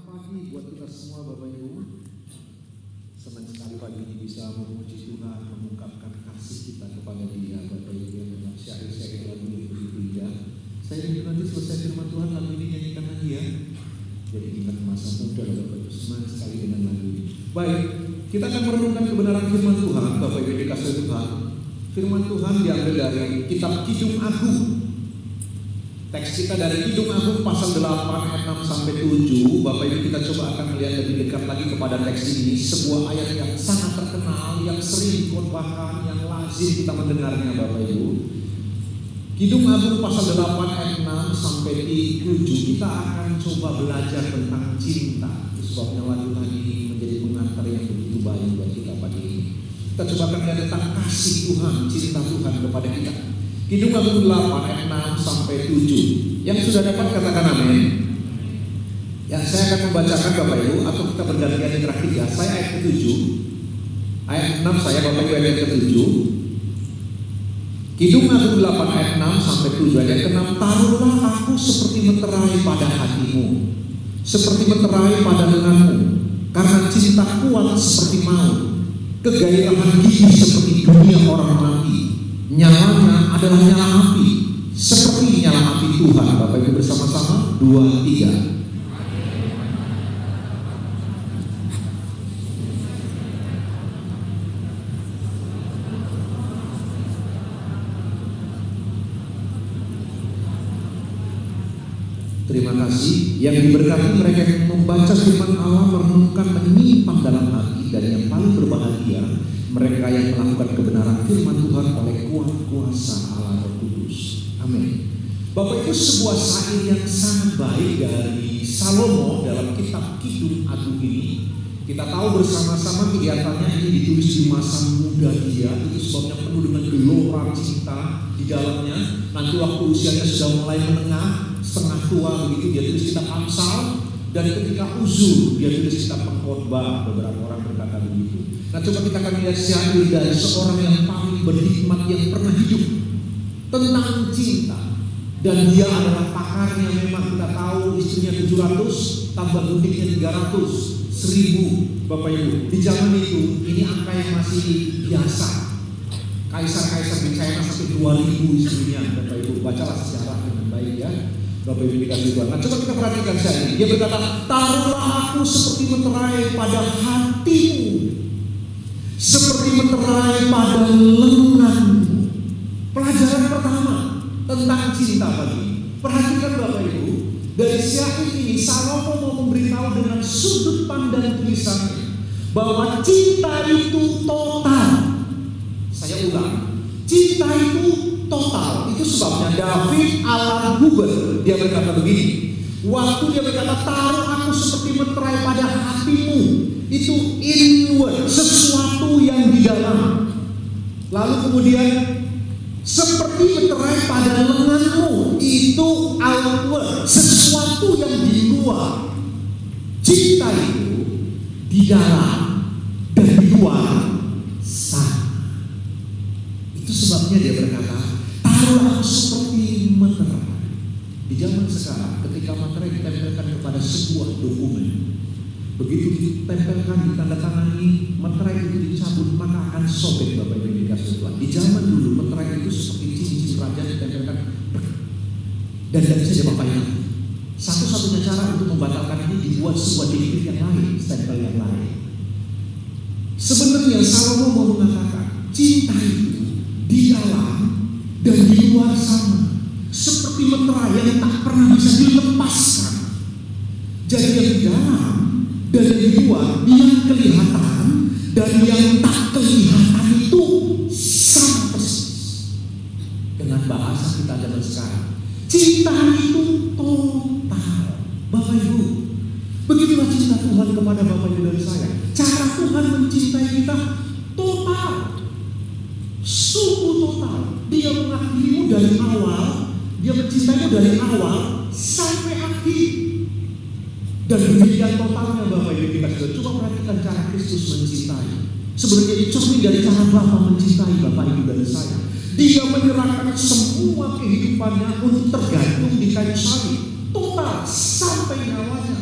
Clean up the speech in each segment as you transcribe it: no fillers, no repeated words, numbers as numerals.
pagi buat kita semua Bapak Ibu. Senang sekali pagi ini bisa memuji Tuhan, mengungkapkan kasih kita kepada Dia Bapak Ibu, yang dalam syair-syair lagu yang begitu indah. Saya ingin nanti selesai firman Tuhan lagu ini nyanyikan lagi ya. Jadi ingat masa muda Bapak Ibu, senang sekali dengan lagu ini. Baik, kita akan merenungkan kebenaran firman Tuhan Bapak Ibu dikasih Tuhan. Firman Tuhan diambil dari kitab Kidung Agung. Teks kita dari Kidung Agung pasal 8 ayat 6 sampai 7. Bapak Ibu, kita coba akan melihat lebih dekat lagi kepada teks ini. Sebuah ayat yang sangat terkenal, yang sering dikhotbahkan, yang lazim kita mendengarnya Bapak Ibu. Kidung Agung pasal 8 ayat 6 sampai 7. Kita akan coba belajar tentang cinta. Sebabnya lagu tadi ini menjadi pengantar yang begitu baik buat kita pagi ini. Kita coba akan melihat tentang kasih Tuhan, cinta Tuhan kepada kita. Kidung Agung 8 ayat 6 sampai 7. Yang sudah dapat katakan amin. Ya, saya akan membacakan Bapak Ibu, atau kita bergantian di terakhir ya. Saya ayat ke-7. Ayat 6 saya, Bapak Ibu ayat ke-7. Kidung Agung 8 ayat 6 sampai 7. Ayat ke-6, taruhlah aku seperti meterai pada hatimu, seperti meterai pada lenganmu, karena cinta kuat seperti maut, kegairahan gigi seperti dunia orang mati. Nyalanya adalah nyala api, seperti nyala api Tuhan. Bapak Ibu bersama-sama, 2, 3. Terima kasih. Yang diberkati mereka yang membaca firman Allah, merenungkan, menyimpang dalam hati, dan yang paling berbahagia mereka yang melakukan kebenaran firman Tuhan oleh kuat kuasa Allah Roh Kudus. Amin. Bapak Ibu, sebuah syair yang sangat baik dari Salomo dalam kitab Kidung Agung ini. Kita tahu bersama-sama kegiatannya ini ditulis di masa muda dia. Itu sebabnya penuh dengan gelora cinta di dalamnya. Nanti waktu usianya sudah mulai menengah, setengah tua begitu, dia tulis kitab Amsal. Dan ketika uzur, dia tulis kitab Pengkhotbah. Beberapa orang berkata begitu. Nah, coba kita akan lihat syair dari seorang yang paling berhikmat yang pernah hidup tentang cinta. Dan dia adalah pakarnya. Memang kita tahu istrinya 700, tambah guntingnya 300, 1000 Bapak Ibu. Di zaman itu, ini angka yang masih biasa. Kaisar-kaisar di China sampai 2000 istrinya Bapak Ibu. Bacalah sejarah dengan baik ya Bapak Ibu dikasih Tuhan. Nah, coba kita perhatikan syair ini. Dia berkata, taruhlah aku seperti meterai pada hatimu, seperti meterai pada lenganmu. Pelajaran pertama tentang cinta pagi. Perhatikan Bapak Ibu, dari syair ini Salomo mau memberitahu dengan sudut pandang tulisannya bahwa cinta itu total. Saya ulang, cinta itu total. Itu sebabnya David Alan Huber dia berkata begini. Waktu dia berkata taruh aku seperti meterai pada hatimu, itu inward, sesuatu yang di dalam. Lalu kemudian seperti meterai pada lenganmu, itu outward, sesuatu yang di luar. Cinta itu di dalam dan di luar sama. Itu sebabnya dia berkata taruh aku seperti meterai. Di zaman sekarang ketika materai ditempelkan kepada sebuah dokumen, begitu ditempelkan, ditandatangani, materai itu dicabut, maka akan sobek Bapak Ibu dikasih Tuhan. Di zaman dulu materai itu seperti cincin raja ditempelkan dan tidak bisa diapa-apain. Satu-satunya cara untuk membatalkan ini dibuat sebuah dikit yang lain, stempel yang lain. Sebenarnya Salomo mau mengatakan cinta itu di dalam dan di luar sama, seperti meterai yang tak pernah bisa dilepaskan. Jadi yang di dalam dan yang di luar, yang kelihatan dan yang tak kelihatan itu sama persis. Dengan bahasa kita zaman sekarang, cinta itu total. Bapak Ibu, begitulah cinta Tuhan kepada Bapak Ibu dan saya. Cara Tuhan mencintai kita total, sungguh total. Dia mengasihimu dari awal, dia mencintaimu dari awal sampai akhir. Dan demikian totalnya Bapak Ibu kita sudah. Coba perhatikan cara Kristus mencintai. Sebenarnya ini cermin dari cara Bapa mencintai Bapak Ibu dan saya. Dia menyerahkan semua kehidupannya untuk tergantung di kayu salib, total sampai nyawanya.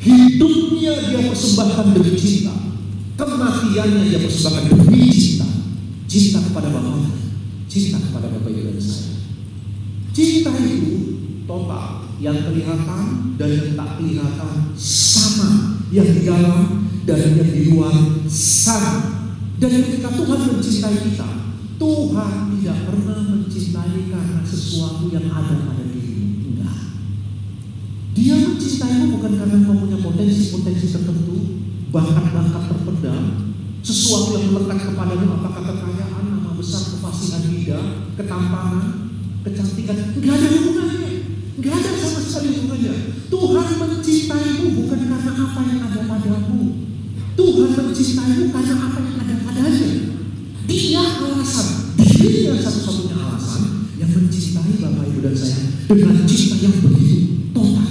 Hidupnya dia persembahkan demi cinta, kematiannya dia persembahkan demi cinta. Cinta kepada Bapaknya, cinta kepada Bapak Ibu dan saya. Cinta itu total, yang kelihatan dan yang tak kelihatan sama, yang di dalam dan yang di luar sama. Dan ketika Tuhan mencintai kita, Tuhan tidak pernah mencintai karena sesuatu yang ada pada dirimu. Enggak. Dia mencintaimu bukan karena kau punya potensi-potensi tertentu, bakat-bakat terpendam, sesuatu yang melekat kepadamu, apakah kekayaan, nama besar, kefasihan lidah, ketampangan, kecantikan. Enggak ada hubungannya. Enggak ada sama sekali hubungannya. Tuhan mencintaimu bukan karena apa yang ada padamu. Tuhan mencintaimu karena apa yang ada padanya. Dia alasan, dirinya satu-satunya alasan yang mencintai Bapak Ibu dan saya dengan cinta yang begitu total.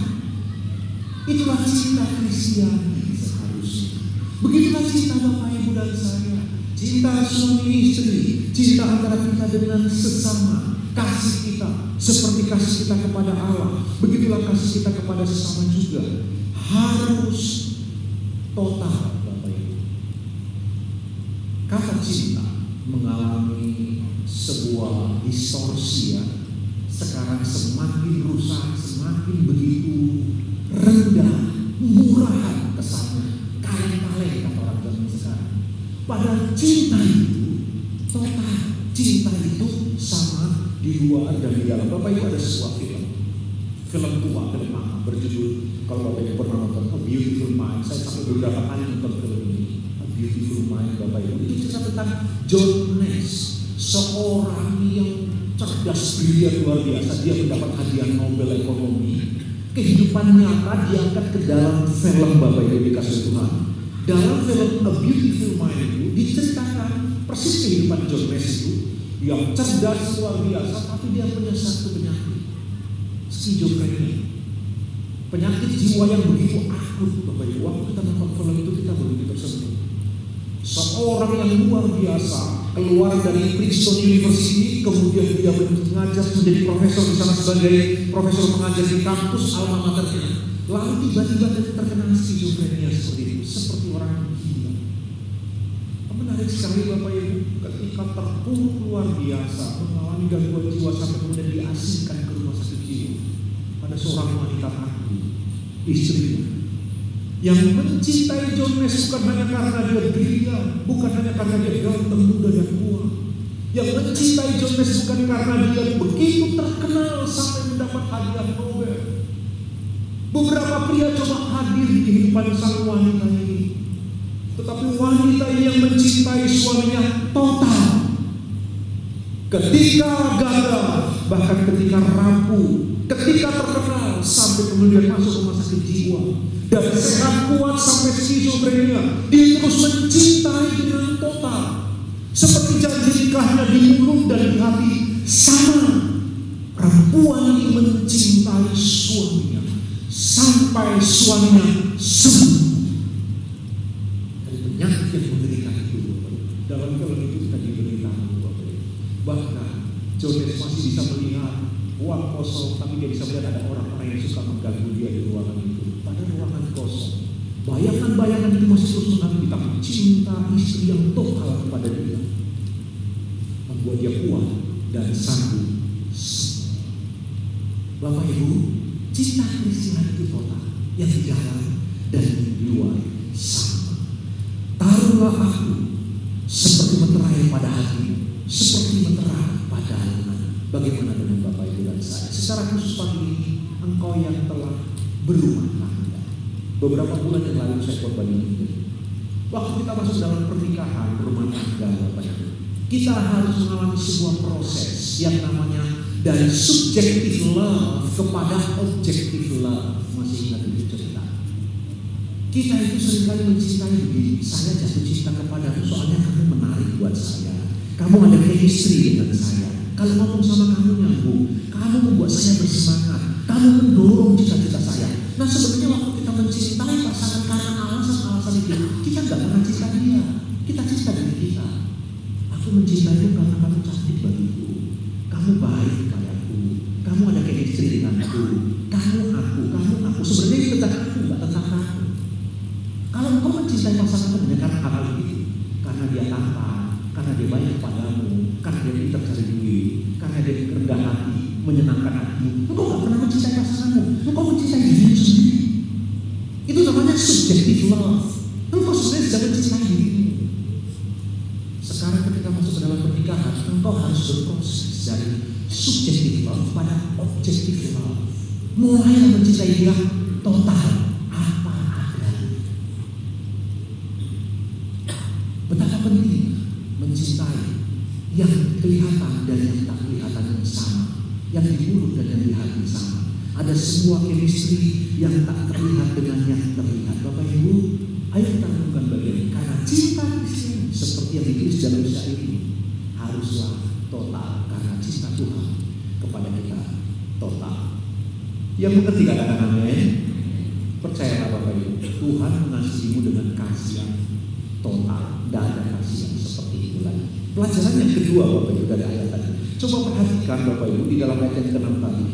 Itulah cinta Kristiani seharusnya. Begitulah cinta Bapak Ibu dan saya. Cinta suami istri, cinta antara kita dengan sesama, kasih kita seperti kasih kita kepada Allah. Begitulah kasih kita kepada sesama juga. Harus total. Kata cinta mengalami sebuah distorsi ya. Sekarang semakin rusak, semakin begitu rendah, murahan kesannya, kaleng-kaleng kata orang zaman sekarang. Padahal cinta itu total, cinta itu sama di luar dan di dalam. Bapak Ibu ada sebuah film tua, film lama berjudul, kalau Bapak Ibu pernah nonton A Beautiful Mind, saya sampai beberapa kali nonton film ini. Beautiful Mind, Bapak Ibu, itu cerita tentang John Nash, seorang yang cerdas, brilian, luar biasa. Dia mendapat hadiah Nobel Ekonomi. Kehidupan nyata diangkat ke dalam film, Bapak Ibu dikasih Tuhan. Dalam film A Beautiful Mind itu diceritakan persis kehidupan John Nash itu, yang cerdas luar biasa, tapi dia punya satu penyakit, skizofrenia, penyakit jiwa yang begitu akut, Bapak Ibu. Waktu kita nonton film itu kita begitu tersentuh. Seorang yang luar biasa keluar dari Princeton University, kemudian dia mengajar menjadi profesor di sana sebagai profesor mengajar di kampus alma maternya. Lalu tiba-tiba dia terkena skizofrenia seperti itu, seperti orang gila. Menarik sekali Bapak Ibu, ketika terpuruk luar biasa, mengalami gangguan jiwa sampai kemudian diasingkan ke rumah sakit jiwa pada seorang wanita tangguh, istrinya. Yang mencintai John Nash bukan hanya karena dia brilian, bukan hanya karena dia ganteng, muda dan kuat. Yang mencintai John Nash bukan karena dia begitu terkenal sampai mendapat hadiah Nobel. Beberapa pria coba hadir di kehidupan sang wanita ini, tetapi wanita ini yang mencintai suaminya total. Ketika gagal, bahkan ketika rapuh, ketika terkenal sampai kemudian masuk rumah sakit jiwa, dan sehat kuat sampai skizofrenia, dia terus mencintai dengan total. Seperti janji nikahnya di mulut dan di hati sama. Perempuan ini mencintai suaminya sampai suaminya sembuh dari penyakit yang mengerikan itu. Dalam film itu kita diberitahu bahkan John Nash masih bisa melihat ruang kosong, tapi dia bisa melihat ada orang-orang yang suka mengganggu dia di ruangan itu. Pada ruangan kosong, bayangan-bayangan itu masih terus mengganggu, tapi cinta istri yang total kepada dia membuat dia kuat dan sanggup. Bapak Ibu, cinta Kristiani itu total, yang di dalam dan di luar sama. Taruhlah aku seperti meterai pada hati, seperti meterai pada hati. Bagaimana dengan Bapak Ibu dan saya? Secara khusus pagi ini, engkau yang telah berumah tangga. Beberapa bulan yang lalu saya khotbah ini. Waktu kita masuk dalam pernikahan, berumah tangga, Bapak Ibu, kita harus mengalami sebuah proses yang namanya dari subjektif love kepada objektif love. Masih ingat itu cerita? Kita itu seringkali mencintai begini. Saya jatuh cinta kepadamu soalnya kamu menarik buat saya. Kamu ada chemistry dengan saya. Kalau ngomong sama kamu nyambung, kamu membuat saya bersemangat, kamu mendorong cita-cita saya. Nah sebenarnya waktu kita mencintai pasangan karena alasan-alasan itu, kita nggak pernah cinta dia, kita cinta diri kita. Aku mencintaimu karena kamu cantik bagiku, kamu baik kayaku, kamu ada chemistry denganku, kamu aku. Sebenarnya itu tentang aku, nggak tentang kamu. love. Engkau sebenarnya sedang mencintai dirimu. Sekarang ketika masuk ke dalam pernikahan, engkau harus berproses dari subjective love pada objective love. Mulai mencintai dia total, apa adanya. Betapa penting mencintai yang kelihatan dan yang tak kelihatan yang sama, yang di mulut dan yang di hati sama. Ada sebuah chemistry yang tak terlihat dengan yang terlihat. Bapak Ibu, ayo kita lakukan bagian. Karena cinta Kristen seperti yang ditulis dalam syair ini haruslah total, karena cinta Tuhan kepada kita total. Yang mengerti katakan amin. Percayalah Bapak Ibu, Tuhan mengasihimu dengan kasih yang total. Tidak ada kasih yang seperti itu lagi. Pelajaran yang kedua Bapak Ibu dari ayat tadi, coba perhatikan Bapak Ibu di dalam ayat yang ke-6 tadi.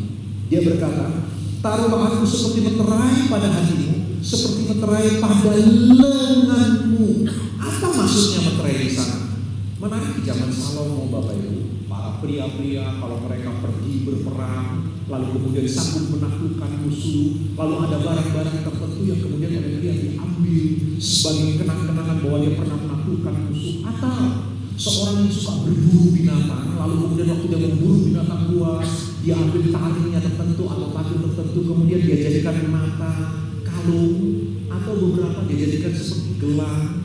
Dia berkata, taruhlah aku seperti meterai pada hatimu, seperti meterai pada lenganmu. Apa maksudnya meterai di sana? Menarik di zaman Salomo Bapak Ibu, para pria-pria kalau mereka pergi berperang, lalu kemudian sanggup menaklukkan musuh, lalu ada barang-barang tertentu yang kemudian oleh dia diambil sebagai kenang-kenangan bahwa dia pernah menaklukkan musuh. Atau seorang yang suka berburu binatang, lalu kemudian waktu dia memburu binatang buas, dia ambil taringnya tertentu atau batu tertentu, kemudian dia jadikan mata, kalung, atau beberapa dia jadikan seperti gelang.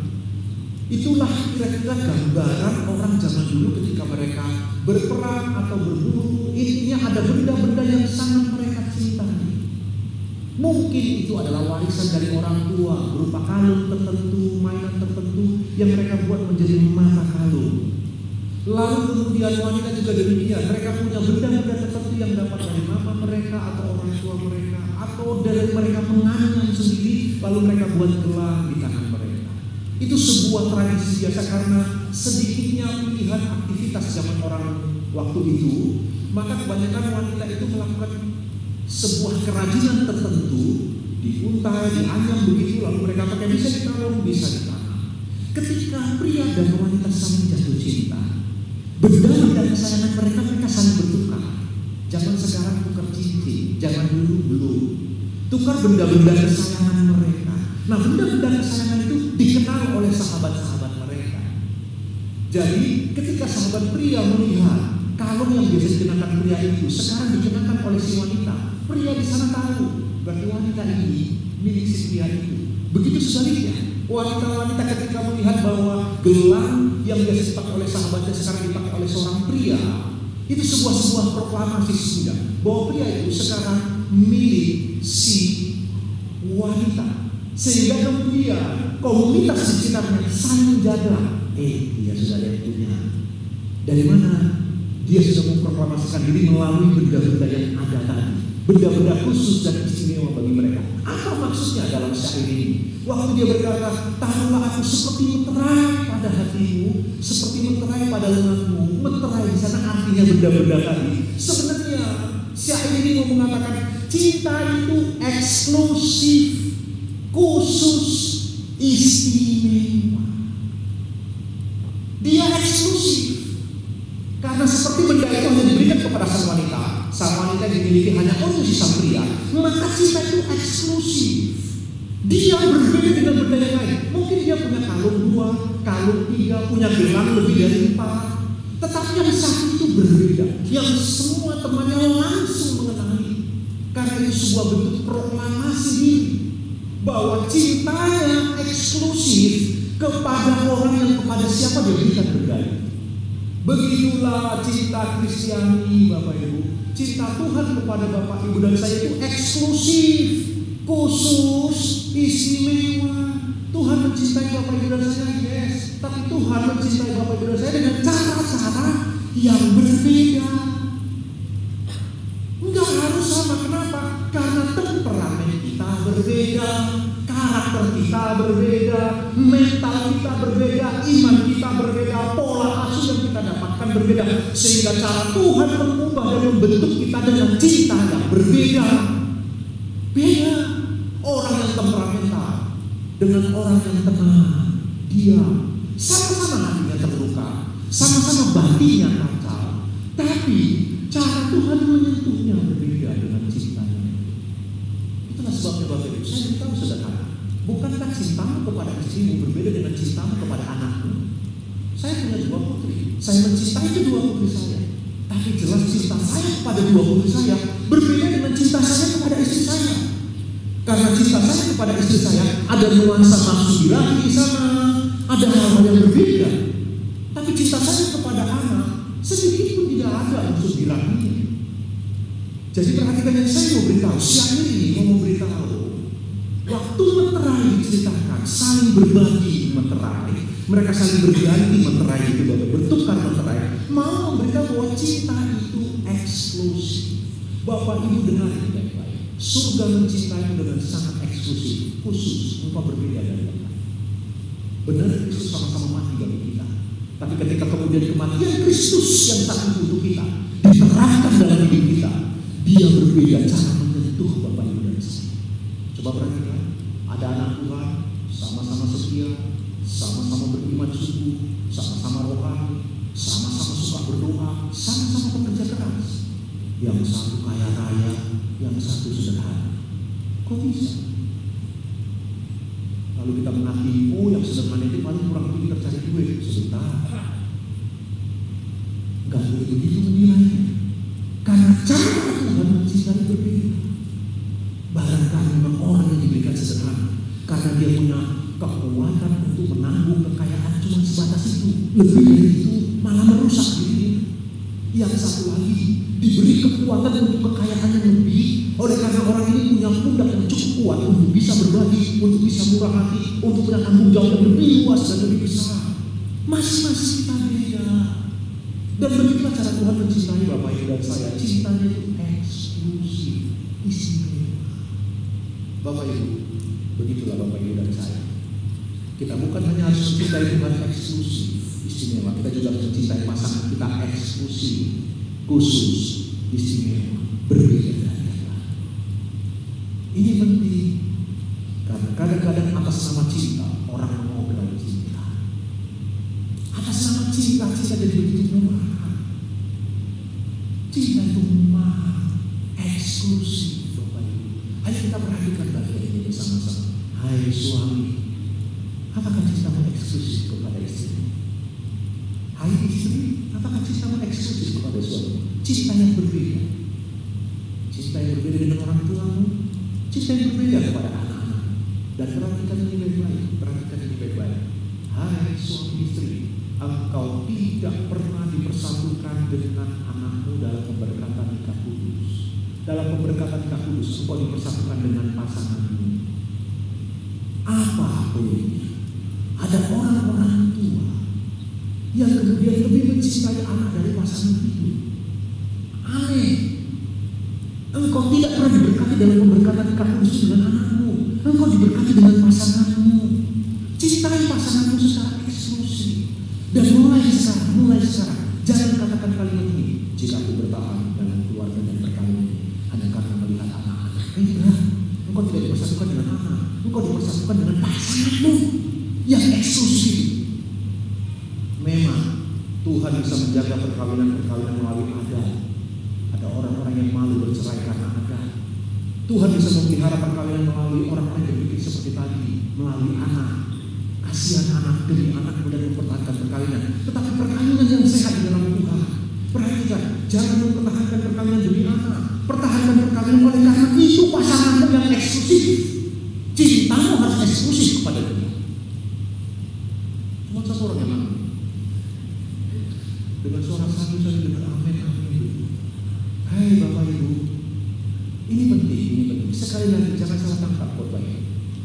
Itulah kira-kira gambaran orang zaman dulu ketika mereka berperang atau berburu. Intinya ada benda-benda yang sangat mereka cintai. Mungkin itu adalah warisan dari orang tua berupa kalung tertentu, mainan tertentu yang mereka buat menjadi mata kalung. Lalu kemudian wanita juga demikian, mereka punya benda-benda tertentu yang dapat dari mama mereka atau orang tua mereka, atau dari mereka menganyam sendiri, lalu mereka buat gelang di tangan mereka. Itu sebuah tradisi biasa karena sedikitnya pilihan aktivitas zaman orang waktu itu, maka kebanyakan wanita itu melakukan sebuah kerajinan tertentu, diuntai, dianyam begitu, lalu mereka pakai bisa di kalung, bisa di tangan. Ketika pria dan wanita saling jatuh cinta, benda-benda kesayangan mereka saling bertukar. Zaman sekarang tukar cincin, zaman dulu belum. Tukar benda-benda kesayangan mereka. Nah, benda-benda kesayangan itu dikenal oleh sahabat-sahabat mereka. Jadi, ketika sahabat pria melihat kalung yang biasa dikenakan pria itu sekarang dikenakan oleh si wanita, pria di sana tahu berarti wanita ini milik si pria itu. Begitu sebaliknya, wanita-wanita ketika melihat bahwa gelang yang biasa dipakai oleh sahabatnya sekarang dipakai oleh seorang pria, itu sebuah proklamasi sudah bahwa pria itu sekarang milik si wanita. Sehingga kemudian komunitas di sekitarnya saling menjaga. Dia sudah ada yang punya. Dari mana? Dia sudah memproklamasikan diri melalui benda-benda yang ada tadi. Benda-benda khusus dan istimewa bagi mereka. Apa maksudnya dalam syair ini? Waktu dia berkata, taruhlah aku seperti meterai pada hatimu, seperti meterai pada lenganmu. Meterai di sana artinya benda-benda tadi. Sebenarnya syair ini mau mengatakan cinta itu eksklusif, khusus, istimewa. Dia eksklusif. Karena seperti benda itu hanya diberikan kepada sang wanita yang dimiliki hanya oleh si sang pria, maka cinta itu eksklusif. Dia berbeda dengan benda yang lain. Mungkin dia punya kalung 2, kalung 3, punya gelang lebih dari 4. Tetapi yang satu itu berbeda, yang semua temannya langsung mengenali. Karena itu sebuah bentuk proklamasi diri bahwa cintanya eksklusif kepada orang yang kepada siapa dia berikan benda itu. Begitulah cinta Kristiani Bapak Ibu. Cinta Tuhan kepada Bapak Ibu dan saya itu eksklusif, khusus, istimewa. Tuhan mencintai Bapak Ibu dan saya, yes. Tapi Tuhan mencintai Bapak Ibu dan saya dengan cara-cara yang berbeda. Enggak harus sama. Kenapa? Karena temperamen kita berbeda, karakter kita berbeda, mental kita berbeda, iman kita berbeda, pola asuh yang kita dapatkan berbeda. Sehingga cara Tuhan mengubah dan membentuk kita dengan cinta yang berbeda. Beda. Orang yang temperamental dengan orang yang tenang, diam, sama-sama hatinya terluka, sama-sama batinnya kacau. Tapi cara Tuhan menyentuhnya berbeda dengan cintanya. Itulah sebabnya Bapak Ibu, saya beritahu sederhana. Bukankah cintamu kepada istrimu berbeda dengan cintamu kepada anakmu? Saya punya 2 putri. Saya mencintai kedua putri saya. Tapi jelas cinta saya kepada 2 putri saya berbeda dengan cinta saya kepada istri saya. Karena cinta saya kepada istri saya ada nuansa nafsu birahi di sana, ada hal-hal yang berbeda. Tapi cinta saya kepada anak sedikit pun tidak ada unsur birahinya. Jadi perhatikan yang saya mau beritahu. Siang ini mau memberitahu, waktu meterai diceritakan, saling berbagi meterai. Mereka saling berganti meterai itu, bertukar meterai. Mau memberitahu bahwa cinta itu eksklusif. Bapak Ibu dengar ini baik-baik. Surga mencintaimu dengan sangat eksklusif, khusus. Engkau berbeda dari yang lain. Benar, Kristus sama-sama mati bagi kita. Tapi ketika kemudian kematian Kristus yang satu untuk kita diterapkan dalam hidup kita, Dia berbeda cara menyentuh Bapak Ibu dan saya. Coba perhatikan, ada anak Tuhan, sama-sama setia, sama-sama beriman sungguh, sama-sama rohani, sama-sama suka berdoa, sama-sama bekerja keras. Yang satu kaya raya, yang satu sederhana. Kok bisa? Lalu kita mengakui, oh yang sederhana itu paling kurang pintar cari duit. Sebentar, gak boleh begitu menilainya. Karena cara Tuhan mencintai berbeda. Barangkali memang orang yang diberikan sederhana karena dia punya kekuatan untuk menanggung kekayaan cuma sebatas itu. Lebih dari itu malah merusak dirinya. Yang satu lagi diberi kekuatan untuk kekayaan yang lebih, oleh karena orang ini punya pundak yang cukup kuat untuk bisa berbagi, untuk bisa murah hati, untuk punya tanggung jawab yang lebih luas dan lebih besar. Masing-masing kita beda. Dan begitulah cara Tuhan mencintai Bapak Ibu dan saya. Cintanya itu eksklusif, istimewa. Bapak Ibu, begitulah Bapak Ibu dan saya. Kita bukan hanya harus mencintai Tuhan eksklusif, istimewa, kita juga harus mencintai pasangan kita eksklusif, khusus, istimewa, berbeda dari yang lain. Ini penting karena kadang-kadang atas nama cinta orang mengobrol cinta. Atas nama cinta jadi begitu murah. Cinta itu mahal, eksklusif, Bapak Ibu. Ayo kita perhatikan bagian ini bersama-sama. Hai suami, apakah cintamu eksklusif kepada istri? Hai istri, apakah cintamu eksklusif kepada suami? Cinta yang berbeda. Cinta yang berbeda dengan orang tuamu, cinta yang berbeda kepada anak-anak. Dan perhatikan ini baik-baik, perhatikan ini baik-baik. Hai suami istri, engkau tidak pernah dipersatukan dengan anakmu dalam pemberkatan nikah kudus. Dalam pemberkatan nikah kudus, engkau dipersatukan dengan pasanganmu. Apa bolehnya? Ada orang-orang tua yang kemudian lebih mencintai anak dari pasangan itu. Aneh. Engkau tidak pernah diberkati dalam pemberkatan nikah kudus dengan anakmu. Engkau diberkati dengan pasanganmu. Cintai pasanganmu secara eksklusif. Dan mulai sekarang, jangan katakan kalimat ini. Jika aku bertahan dalam keluarga dan perkawinan ini hanya karena melihat anak-anak. Enggak, engkau tidak dipersatukan dengan anak. Engkau dipersatukan dengan pasanganmu yang eksklusif. Memang Tuhan bisa menjaga perkawinan melalui adat. Ada orang-orang yang malu bercerai karena adat. Tuhan bisa memelihara perkawinan melalui orang-orang yang berpikir seperti tadi, melalui anak. Kasihan anak demi anak kemudian mempertahankan perkawinan. Tetapi perkawinan yang sehat di dalam Tuhan. Perhatikan, jangan mempertahankan perkawinan demi anak. Pertahankan perkawinan oleh karena itu pasanganmu yang eksklusif. Cintamu harus eksklusif kepada dia. Cuma satu orang yang amin. Dengan suara satu saya dengar amin, amin. Hai Bapak Ibu, ini penting. Sekali lagi jangan salah tangkap Bapak Ibu.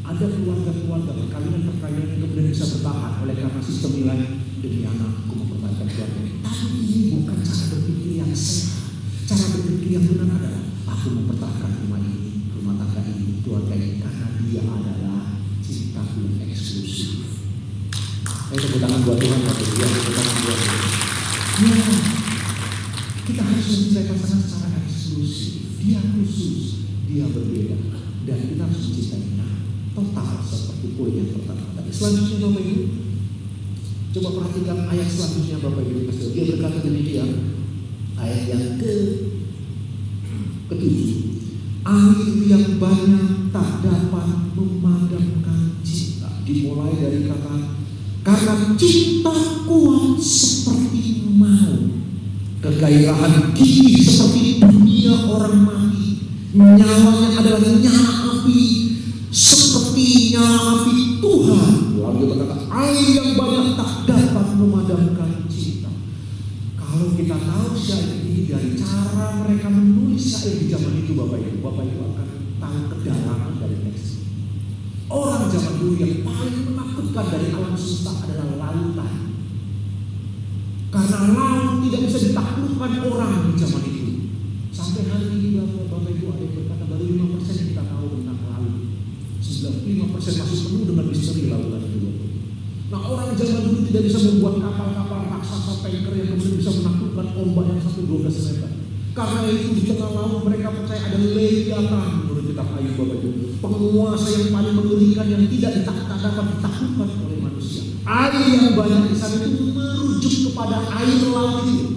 Ada keluarga-keluarga perkawinan yang kemudian bisa bertahan oleh karena sistem nilai demi anakku mempertahankan keluarga. Tapi ini bukan cara berpikir yang sehat. Cara berpikir yang benar adalah aku mempertahankan rumah ini, rumah tangga ini, keluarga ini karena dia adalah cintaku yang eksklusif. Ayo tepuk tangan buat Tuhan, tepuk tangan buat Tuhan. Ya, kita harus mencintai pasangan secara eksklusif. Dia khusus, dia berbeda, dan kita harus mencintainya total seperti poin yang pertama tadi. Selanjutnya Bapak Ibu, coba perhatikan ayat selanjutnya Bapak Ibu. Dia berkata demikian, ayat yang ke-7. Angin yang banyak tak dapat memadamkan cinta kuat seperti maut, kegairahan gigih seperti dunia orang mati, nyawanya adalah nyala api seperti nyala api Tuhan. Lalu dia berkata, air yang banyak tak dapat memadamkan cinta. Kalau kita tahu syair ini dari cara mereka menulis syair di zaman itu, Bapak Ibu akan tahu kedalaman dari teks. Orang zaman dulu yang paling menakutkan dari alam semesta adalah lautan. Karena laut tidak bisa ditaklukkan orang di zaman itu. Sampai hari ini Bapak Ibu ada yang berkata baru 5% kita tahu tentang laut. 95% masih penuh dengan misteri lautan itu. Nah, orang zaman dulu tidak bisa membuat kapal-kapal raksasa tanker yang kemudian bisa menaklukkan ombak yang sampai 12 meter. Karena itu di tengah laut mereka percaya ada Leviathan menurut kitab Ayub, Bapak Ibu, penguasa yang paling mengerikan yang tidak dapat ditaklukkan oleh manusia. Air yang banyak di sana itu merujuk kepada air laut itu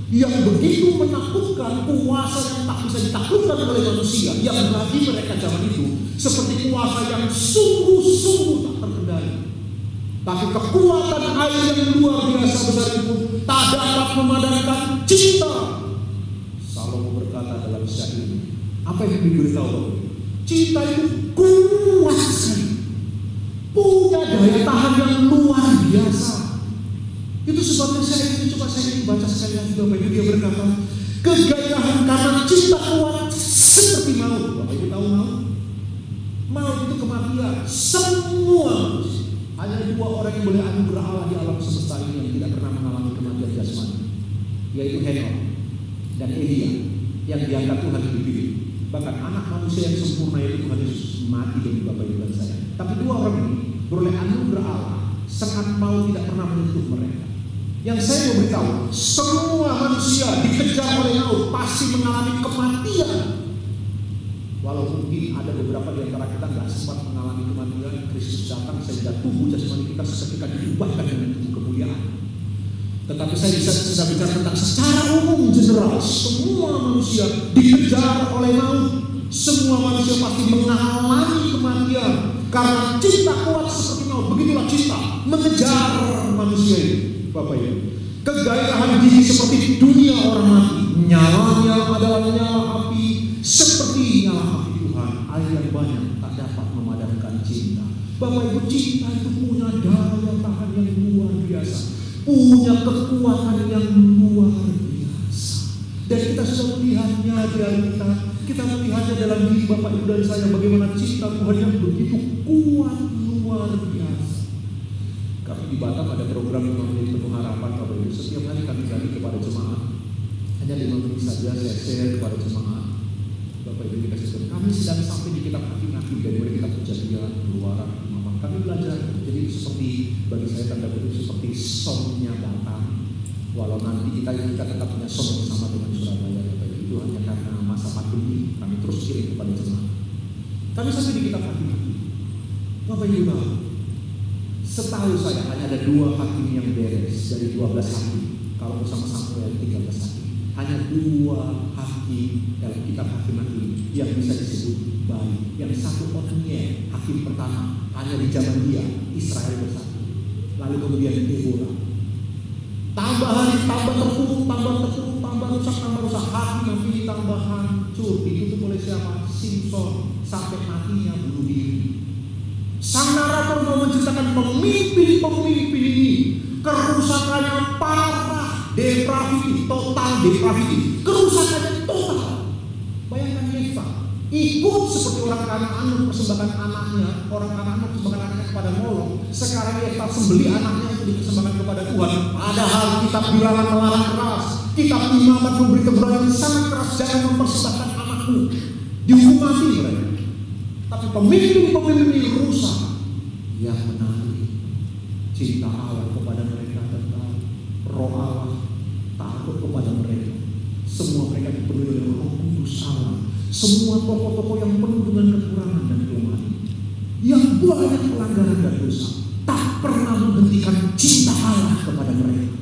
yang begitu menakutkan, kuasa yang tak bisa ditaklukkan oleh manusia, yang bagi mereka zaman itu seperti kuasa yang sungguh-sungguh tak terkendali. Tapi kekuatan air yang luar biasa besar itu tak dapat memadamkan cinta. Salomo berkata dalam syair ini, apa yang diberitahu? Cinta itu kuat sekali, punya daya tahan yang luar biasa. Itu sebabnya saya ingin baca sekali lagi, Bapak Ibu. Dia berkata, kegairahan karena cinta kuat seperti maut. Bapak Ibu tahu maut? Maut itu kematian. Semua hanya 2 orang yang boleh anugerah Allah di alam semesta ini yang tidak pernah mengalami kematian jasmani, yaitu Henok dan Elia yang diangkat Tuhan dipilih. Bahkan anak manusia yang sempurna yaitu Tuhan Yesus mati demi Bapak Ibu dan saya. Tapi 2 orang ini beroleh anugerah Allah, sangat maut tidak pernah menyentuh mereka. Yang saya mau beritahu, semua manusia dikejar oleh maut pasti mengalami kematian. Walau mungkin ada beberapa di antara kita nggak sempat mengalami kematian, Kristus datang sehingga tubuh jasmani kita seketika diubahkan dengan tubuh kemuliaan. Tetapi saya bisa bicara tentang secara umum general, semua manusia dikejar oleh maut. Semua manusia pasti mengalami kematian karena cinta kuat seperti maut. Begitulah cinta mengejar manusia ini, Bapak Ibu. Kegairahan gigi seperti dunia orang mati, nyalanya adalah nyala api seperti nyala api Tuhan. Air yang banyak tak dapat memadamkan cinta. Bapak Ibu, cinta itu punya daya tahan yang luar biasa, punya kekuatan yang luar biasa. Dan kita sudah melihatnya di Alkitab. Kita melihatnya dalam diri Bapak Ibu dan saya, bagaimana cinta Tuhan yang begitu kuat luar biasa. Kami di Batam ada program 5 menit penuh harapan, Bapak Ibu. Setiap hari kami bagi kepada jemaat. Hanya 5 menit saja saya share kepada jemaat. Bapak Ibu kita sedang, kami sedang sampai di kitab Hakim-Hakim dan mulai kitab Kejadian, Keluaran, Imamat. Kami belajar. Jadi seperti bagi saya tanda kutip seperti songnya Batam. Walau nanti kita tetap punya song bersama dengan Surabaya, Bapak Ibu. Itu hanya karena masa pandemi kami terus kirim kepada jemaat. Kami sampai di kitab Hakim-Hakim. Bapak Ibu tahu, setahu saya hanya ada 2 hakim yang beres dari 12 hakim. Kalau bersama Samuel 13 hakim, hanya 2 hakim dalam kitab Hakim-Hakim yang bisa disebut baik. Yang satu Otniel, hakim pertama, hanya di zaman dia Israel bersatu. Lalu kemudian Deborah. Tambah hari, tambah terpuruk, tambah rusak. Hakim-Hakim tambah hancur. Ditutup oleh siapa? Simpson, sampai matinya bunuh diri. Sang narator mau menceritakan pemimpin-pemimpin ini kerusakannya parah, total depraviti, kerusakannya total. Bayangkan Yefta ikut seperti orang Kanaan mempersembahkan anaknya, kepada Molok. Sekarang Yefta sembeli anaknya untuk dipersembahkan kepada Tuhan. Padahal kitab bilangan melarang keras, kitab Imamat memberi teguran sangat keras, jangan mempersembahkan anakmu, dihukum mati mereka. Tapi pemimpin-pemimpin ini rusak. Yang menarik, cinta Allah kepada mereka dan roh Allah takut kepada mereka. Semua mereka dipenuhi oleh Roh Kudus Allah. Semua tokoh-tokoh yang penuh dengan kekurangan dan kelemahan, yang banyak pelanggaran dan dosa, tak pernah menghentikan cinta Allah kepada mereka.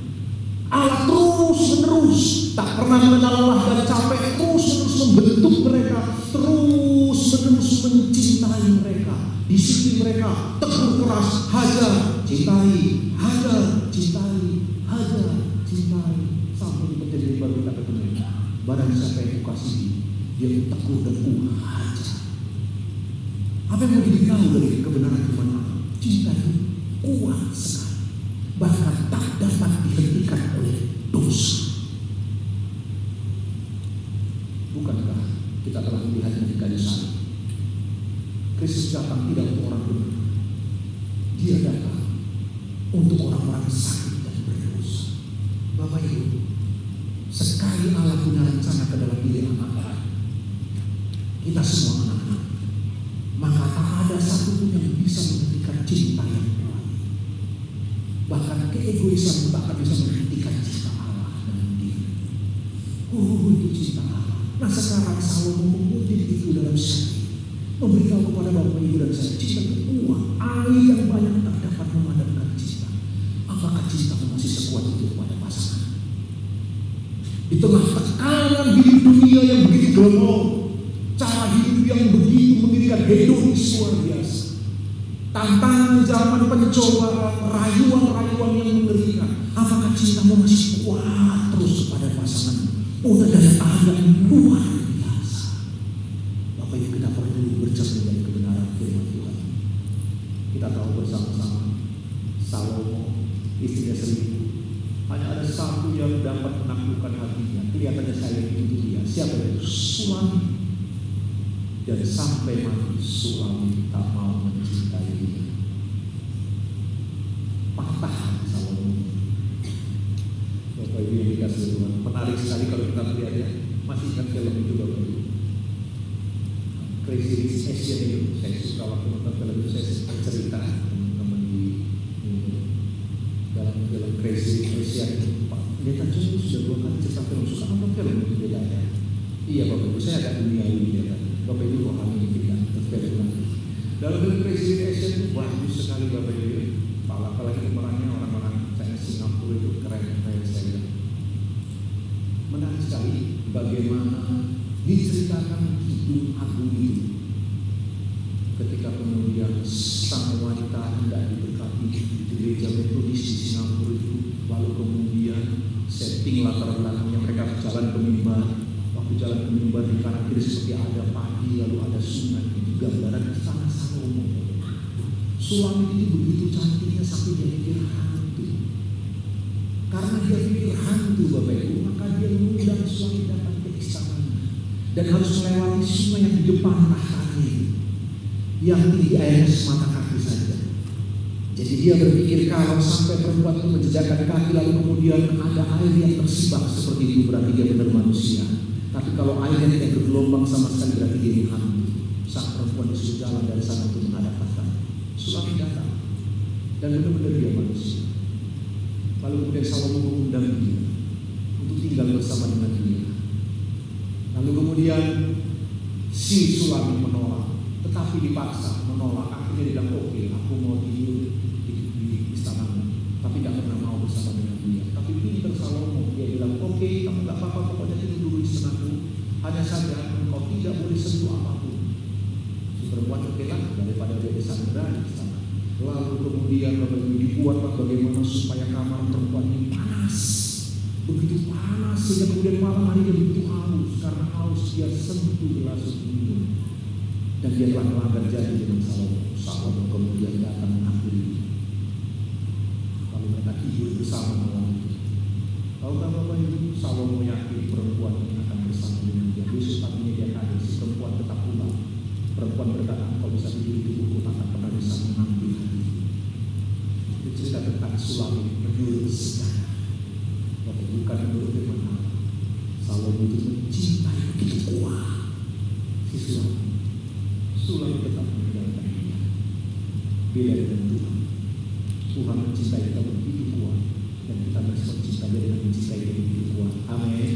Allah terus-menerus tak pernah mengenal lelah dan capek, terus-menerus membentuk mereka, terus-menerus mencintai mereka, disiplin mereka, tegur keras, hajar, cintai, hajar, cintai, Hajar, cintai, sampai di perjanjian baru kita ketemu. Barang siapa yang kukasihi, dia teguh dan hajar. Apa yang mau diberitahu dari kebenaran firman Allah? Cinta itu kuat sekali, bahkan tak dapat dihentikan oleh dosa. Bukankah kita telah melihatnya di kayu salib? Kristus datang tidak untuk orang benar, Dia datang untuk orang-orang sakit dan berdosa. Bapak Ibu, sekali Allah punya rencana ke dalam diri anak-anak, kita semua anak-anak, maka tak ada satupun yang bisa menghentikan cinta yang kuat. Bahkan keegoisan tak akan bisa menghentikan cinta Allah dalam diri. Itu cinta Allah. Nah sekarang Salomo mengutip itu dalam syairan, memberitahu kepada Bapak Ibu dan saya, cinta kuat, air yang banyak tak dapat memadamkan cinta. Apakah cinta masih sekuat itu kepada pasangan? Di tengah tekanan hidup dunia yang begitu gelap, cara hidup yang begitu mengirikan hedonis luar biasa, tantangan zaman pencobaan, rayuan-rayuan yang mengerikan, apakah cintamu masih kuat terus kepada pasangan? Punya daya tahan yang luar biasa. Bapak Ibu, kita perlu bercermin dari kebenaran firman Tuhan. Kita tahu bersama-sama Salomo istrinya 1000, hanya ada satu yang dapat menaklukkan hatinya. Kelihatannya saya itu dia. Siapa itu? Suami. Dan sampai mati suami tak mau mencintai dia. Patah hati Salomo. Bapak Ibu yang dikasihi Tuhan, menarik sekali kalau kita melihat ya. Masih ingat film itu Bapak Ibu? Crazy Rich Asian itu. Saya suka waktu nonton film itu, saya cerita teman-teman di dalam film Crazy Rich Asian itu. Pak, dia kan sudah 2 kali cerita film. Suka nonton film itu bedanya. Iya Bapak Ibu, saya agak duniawi dia kan. Bapak Ibu rohani tidak terfirman. Dalam film Crazy Rich Asian itu bagus sekali Bapak Ibu. Apalagi pemerannya orang-orang Singapura itu keren saya. Menarik sekali bagaimana diceritakan hidup agung itu. Ketika kemudian sang wanita hendak diberkati di gereja metodis di Singapura itu, lalu kemudian setting latar belakangnya mereka jalan ke mimbar. Waktu jalan ke mimbar di kanan kiri seperti ada padi, lalu ada sungai, itu gambaran istana Salomo. Suami itu begitu cantiknya sampai dia pikir hantu. Karena dia pikir hantu Bapak Ibu, maka dia mengundang suami datang ke istananya dan harus melewati sungai yang di depan tahtanya yang tinggi airnya semata kaki saja. Jadi dia berpikir kalau sampai perempuan itu menjejakkan kaki lalu kemudian ada air yang tersibak seperti itu, berarti dia benar manusia. Tapi kalau airnya tidak bergelombang sama sekali, berarti dia hantu. Sang perempuan disuruh jalan dari sana untuk menghadap tahtanya. Suami datang dan benar-benar dia manusia. Lalu kemudian Salomo mengundang dia untuk tinggal bersama dengan dia. Lalu kemudian si suami menolak, tetapi dipaksa menolak. Akhirnya dia bilang, oke, aku mau tidur di istanamu, tapi tidak pernah mau bersama dengan dia. Tapi pintar Salomo, dia bilang, oke, kamu gak apa-apa, pokoknya tidur dulu di istanaku. Hanya saja engkau tidak boleh sentuh apapun. Si perempuan oke lah, daripada dia disandera di istana. Lalu kemudian dibuat bagaimana supaya kamar perempuan ini panas, begitu panas sehingga kemudian malam hari dia begitu haus. Karena haus dia sentuh gelas minum dan dia telah melanggar janji dengan Salomo. Salomo kemudian datang mengakhiri. Lalu mereka tidur bersama malam itu. Tahukah Bapak Ibu, Salomo yakin perempuan ini akan bersama dengan dia. Besok paginya dia kaget, si perempuan tetap pulang. Perempuan berkata, kalau bisa tidur di buku tak akan pernah bisa mengambil hati. Itu cerita tentang Sulami menurut sejarah. Tapi bukan menurut firman Allah. Salomo itu mencintai begitu kuat si Sulami. Sulami tetap meninggalkan dia. Beda dengan Tuhan. Tuhan mencintai kita begitu kuat dan kita merespon cinta dia dengan mencintai dia begitu kuat. Amin.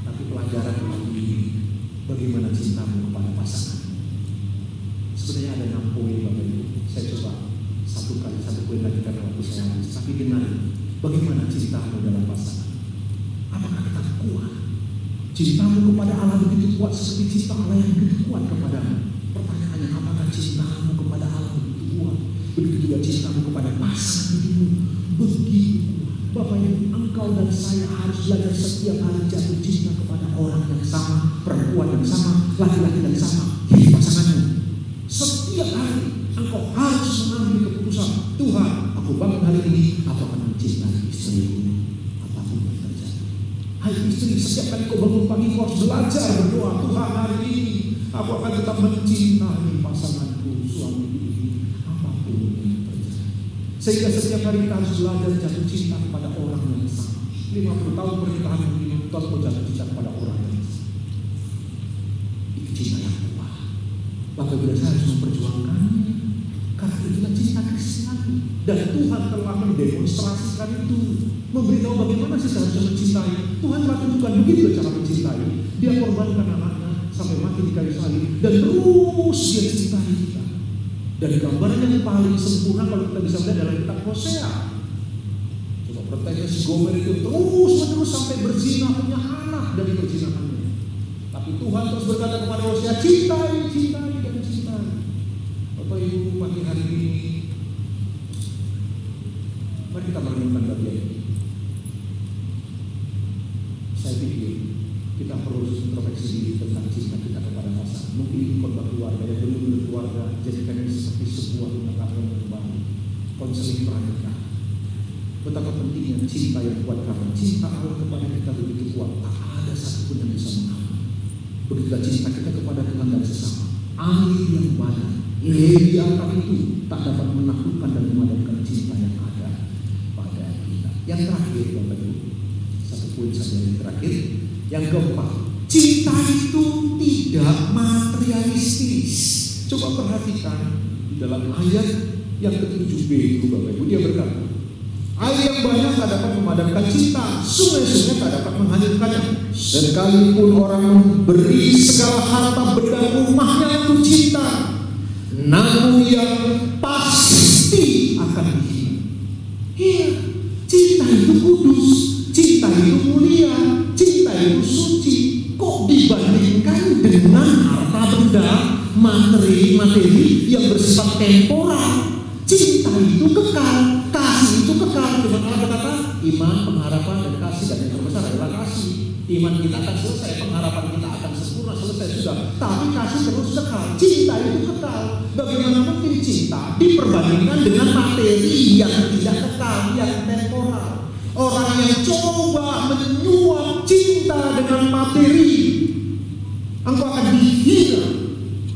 Tapi pelajaran hari ini, bagaimana cintamu kepada pasangan? Sebenarnya ada 6 poin Bapak Ibu. Saya coba satu poin lagi karena waktu saya habis. Tapi dengar, bagaimana cintamu dalam pasangan? Apakah kita kuat? Cintamu kepada Allah begitu kuat seperti cinta Allah yang begitu kuat kepadamu. Pertanyaannya, apakah cintamu kepada Allah begitu kuat? Begitu juga cintamu kepada pasangan hidupmu begitu engkau dan saya harus belajar setiap hari jatuh cinta kepada orang yang sama, perempuan yang sama, laki-laki yang sama, hidup pasanganmu. Setiap hari engkau harus mengambil keputusan, Tuhan, aku bangun hari ini, aku akan mencintai istriku apapun yang terjadi. Hai istri, setiap kali kau bangun pagi kau harus belajar berdoa, Tuhan, hari ini aku akan tetap mencintai pasanganku, suamiku ini, apapun yang terjadi. Sehingga setiap hari kita harus belajar jatuh cinta kepada orang yang sama. 50 tahun pernikahan ini, Tuhan mau jatuh cinta kepada orang yang sama. Itu cinta yang kuat. Bapak Ibu saya harus memperjuangkannya, karena itulah cinta Kristiani. Dan Tuhan telah mendemonstrasikan itu, memberitahu bagaimana sih seharusnya mencintai. Tuhan telah tunjukkan begitu cara mencintai. Dia korbankan anaknya sampai mati di kayu salib, dan terus dia cintai kita. Dan gambaran yang paling sempurna kalau kita bisa melihat dalam kitab Hosea. Coba perhatikan si Gomer itu terus menerus sampai berzina, punya anak dari perzinahannya. Tapi Tuhan terus berkata kepada Hosea, cintai, cintai, dan cintai. Bapak Ibu, pagi hari ini mari kita merenungkan bagian ini. Saya pikir kita perlu introspeksi diri tentang cinta kita kepada pasangan. Mungkin ini khotbah keluarga, yang belum berkeluarga, jadikan ini seperti sebuah pengetahuan yang baru. Konseling pernikahan. Betapa pentingnya cinta yang kuat, karena cinta Allah kepada kita begitu kuat, tak ada satupun yang bisa mengalahkan. Begitulah cinta kita kepada Tuhan dan sesama. Air yang banyak, di angka itu tak dapat menaklukkan dan memadamkan cinta yang ada pada kita. Yang terakhir, Bapak Ibu, satu poin saja yang terakhir. Yang keempat, cinta itu tidak materialistis. Coba perhatikan di dalam ayat yang ke-7b itu, Bapak Ibu, dia berkata, air yang banyak tak dapat memadamkan cinta, sungai-sungai tak dapat menghanyutkannya. Sekalipun orang memberi segala harta benda rumahnya untuk cinta, namun yang pasti akan dihina. Iya, cinta itu kudus, cinta itu mulia, cinta itu suci. Kok dibandingkan dengan harta benda, materi yang bersifat temporal? Cinta itu kekal, kasih itu kekal. Cuma Allah berkata, iman, pengharapan, dan kasih, dan yang terbesar adalah kasih. Iman kita akan selesai, pengharapan kita akan sempurna, selesai sudah. Tapi kasih terus kekal, cinta itu kekal. Bagaimana mungkin cinta diperbandingkan dengan materi yang tidak kekal, yang temporal? Orang yang coba menyuap cinta dengan materi, engkau akan dihina.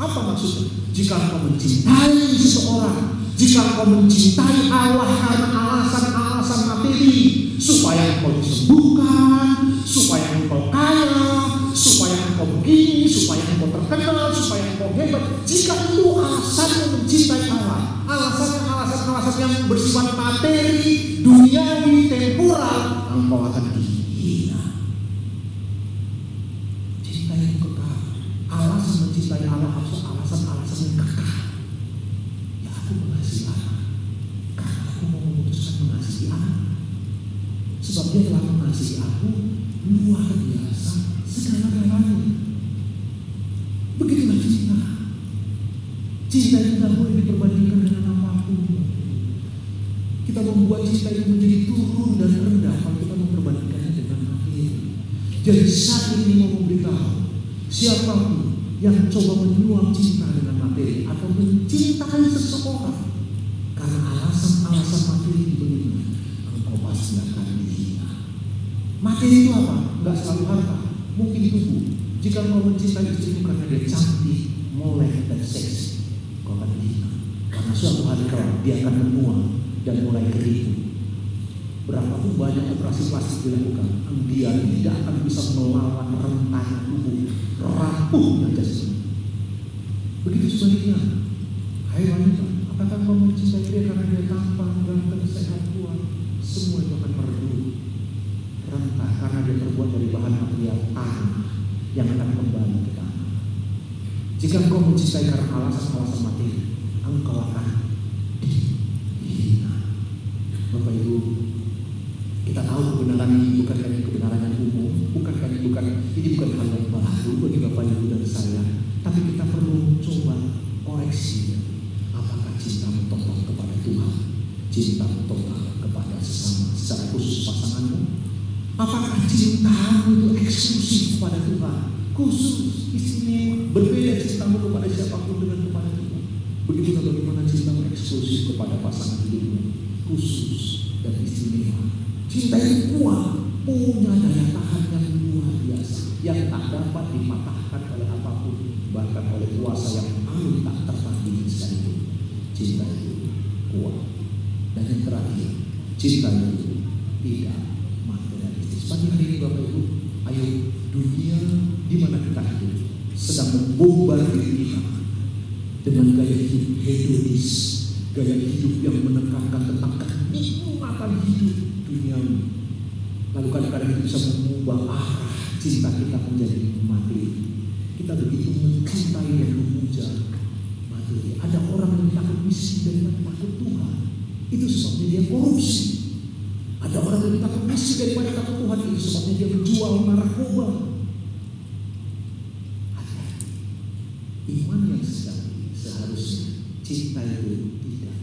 Apa maksudnya? Jika engkau mencintai seseorang, jika engkau mencintai Allah karena alasan-alasan materi, supaya engkau disembuhkan, supaya engkau kaya, supaya engkau begini, supaya engkau terkenal, supaya engkau hebat. Jika itu alasannya mencintai Allah, alasan yang bersifat materi, duniawi, temporal, engkau akan dihina. Cinta yang kekal, alasan mencintai Allah harus alasan-alasan yang kekal. Ya, aku mengasihi Allah karena aku mau memutuskan mengasihi Allah, sebab Dia telah mengasihi aku luar biasa segala-galanya. Begitulah cinta. Cinta itu tidak boleh diperbandingkan dengan apapun. Kita membuat cinta itu menjadi turun dan rendah kalau kita memperbandingkannya dengan materi. Jadi saat ini mau memberitahu, siapapun yang coba menyuap cinta dengan materi atau mencintai seseorang karena alasan-alasan materi begitu, engkau pasti akan dihina. Materi itu apa? Enggak selalu harta, mungkin tubuh. Jika engkau mencintai istrimu karena dia cantik, molek, dan seksi, engkau akan dihina. Karena suatu hari kelak dia akan menua dan mulai keribu. Berapapun banyak operasi plastik dilakukan, dia tidak akan bisa melawan rentang tubuh, rapuhnya jasad. Begitu sebaliknya. Hai wanita, apakah kau mencintai dia karena dia tampan, ganteng, sehat, kuat? Semua itu akan meredup, rentah, karena dia terbuat dari bahan material tanah yang akan kembali ke tanah. Jika engkau mencintai karena alasan-alasan materi, engkau akan dihina. Bapak Ibu, kita tahu kebenaran ini bukan kebenaran yang umum, ini bukan hal yang baru bagi Bapak Ibu dan saya, tapi kita perlu coba koreksi. Apakah cinta mentotok kepada Tuhan, cinta total kepada sesama, secara khusus pasanganmu? Apakah cintamu itu eksklusif kepada Tuhan, khusus, istimewa, berbeda cintamu kepada siapapun dengan kepada Tuhan? Begitu bagaimana cintamu eksklusif kepada pasangan hidupmu, khusus dan istimewa. Cinta itu kuat, punya daya tahan yang luar biasa, yang tak dapat dipatahkan oleh apapun, bahkan oleh kuasa yang paling tak tertandingi sekalipun. Cinta itu kuat. Dan yang terakhir, cinta itu tidak materialistis. Pagi hari ini Bapak Ibu, ayo, dunia di mana kita hidup sedang membombardir kita dengan gaya hidup hedonis, gaya hidup yang menekankan tentang kenikmatan hidup duniawi. Lalu kadang-kadang itu bisa mengubah arah cinta kita menjadi materi. Kita begitu mencintai dan memuja materi. Ada orang yang takut miskin daripada takut Tuhan, itu sebabnya dia korupsi. Ada orang yang takut miskin daripada takut Tuhan, itu sebabnya dia menjual narkoba. Ada iman yang sejati, seharusnya cinta itu tidak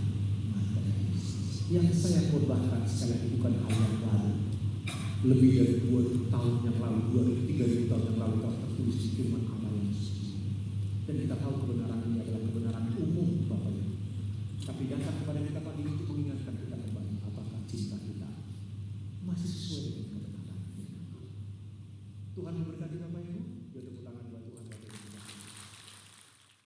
materialistis. Yang saya korbankan sekali lagi bukan hal yang baru. Lebih dari 2 tahun yang lalu, 2.000-3.000 tahun yang lalu telah tertulis di firman Allah yang suci. Dan kita tahu kebenaran